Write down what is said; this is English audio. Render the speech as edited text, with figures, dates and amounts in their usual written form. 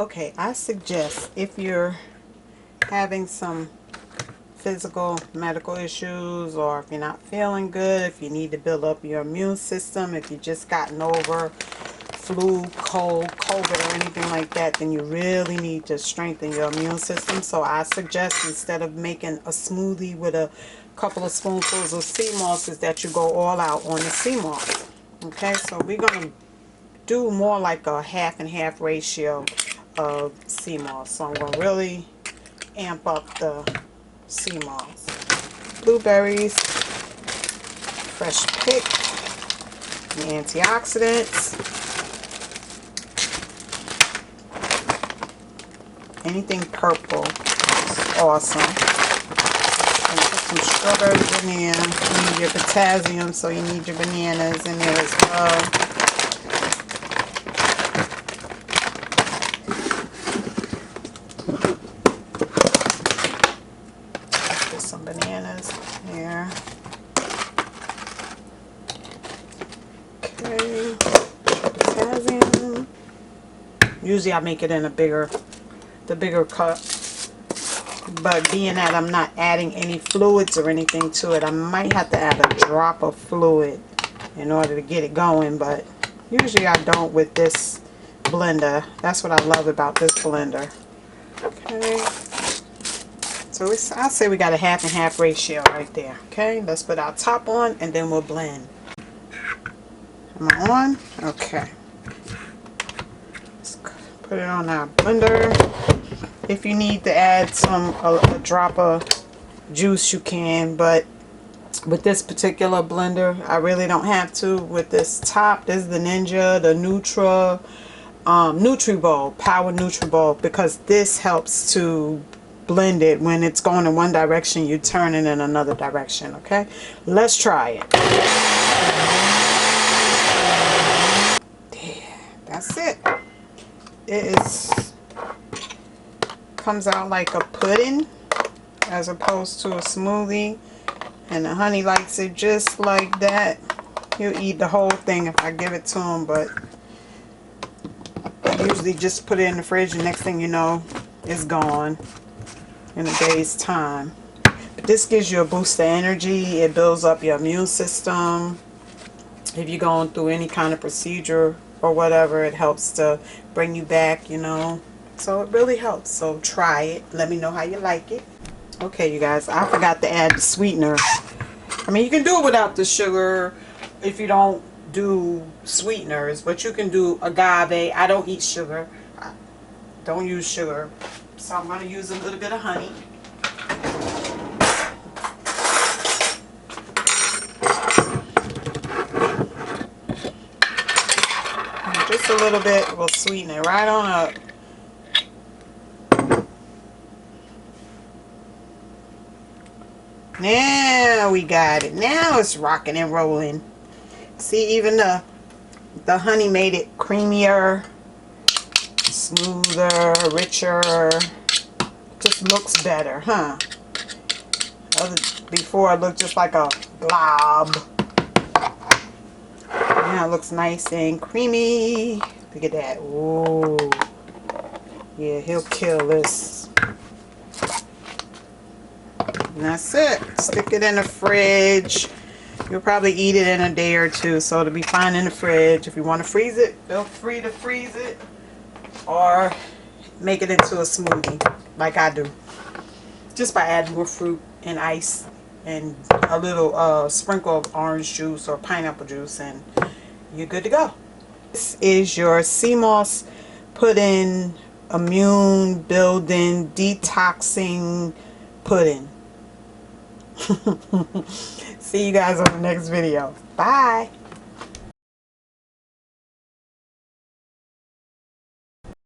Okay, I suggest if you're having some physical medical issues, or if you're not feeling good, if you need to build up your immune system, if you just gotten over flu, cold, COVID, or anything like that, then you really need to strengthen your immune system. So I suggest, instead of making a smoothie with a couple of spoonfuls of sea moss, is that you go all out on the sea moss. Okay, so we're going to do more like a half and half ratio of sea moss. So I'm going to really amp up the sea moss. Blueberries, fresh picked, the antioxidants, anything purple is awesome. And put some strawberries in there. You need your potassium, so you need your bananas in there as well. Some bananas here. Okay, potassium. Usually I make it in the bigger cup, but being that I'm not adding any fluids or anything to it, I might have to add a drop of fluid in order to get it going, but usually I don't with this blender. That's what I love about this blender. Okay. So I'll say we got a half and half ratio right there. Okay, let's put our top on and then we'll blend. Am I on? Okay. Let's put it on our blender. If you need to add a drop of juice, you can, but with this particular blender, I really don't have to. With this top, this is the Ninja, the NutriBowl, Power NutriBowl, because this helps to blend it. When it's going in one direction, you turn it in another direction. Okay, let's try it. There, that's it. Comes out like a pudding as opposed to a smoothie, and the honey likes it just like that. He'll eat the whole thing if I give it to him, but I usually just put it in the fridge, and next thing you know, it's gone in a day's time. But this gives you a boost of energy. It builds up your immune system. If you're going through any kind of procedure or whatever, it helps to bring you back, you know. So it really helps. So try it. Let me know how you like it. Okay, you guys, I forgot to add the sweetener. I mean, you can do it without the sugar if you don't do sweeteners, but you can do agave. I don't eat sugar. I don't use sugar. So I'm going to use a little bit of honey. And just a little bit will sweeten it right on up. Now we got it. Now it's rocking and rolling. See, even the honey made it creamier, smoother, richer. Just looks better, huh? Before it looked just like a blob. Now it looks nice and creamy. Look at that. Ooh. Yeah, he'll kill this. And that's it. Stick it in the fridge. You'll probably eat it in a day or two, so it'll be fine in the fridge. If you want to freeze it, feel free to freeze it, or make it into a smoothie like I do, just by adding more fruit and ice and a little sprinkle of orange juice or pineapple juice, and you're good to go. This is your sea moss pudding, immune building, detoxing pudding. See you guys on the next video. Bye.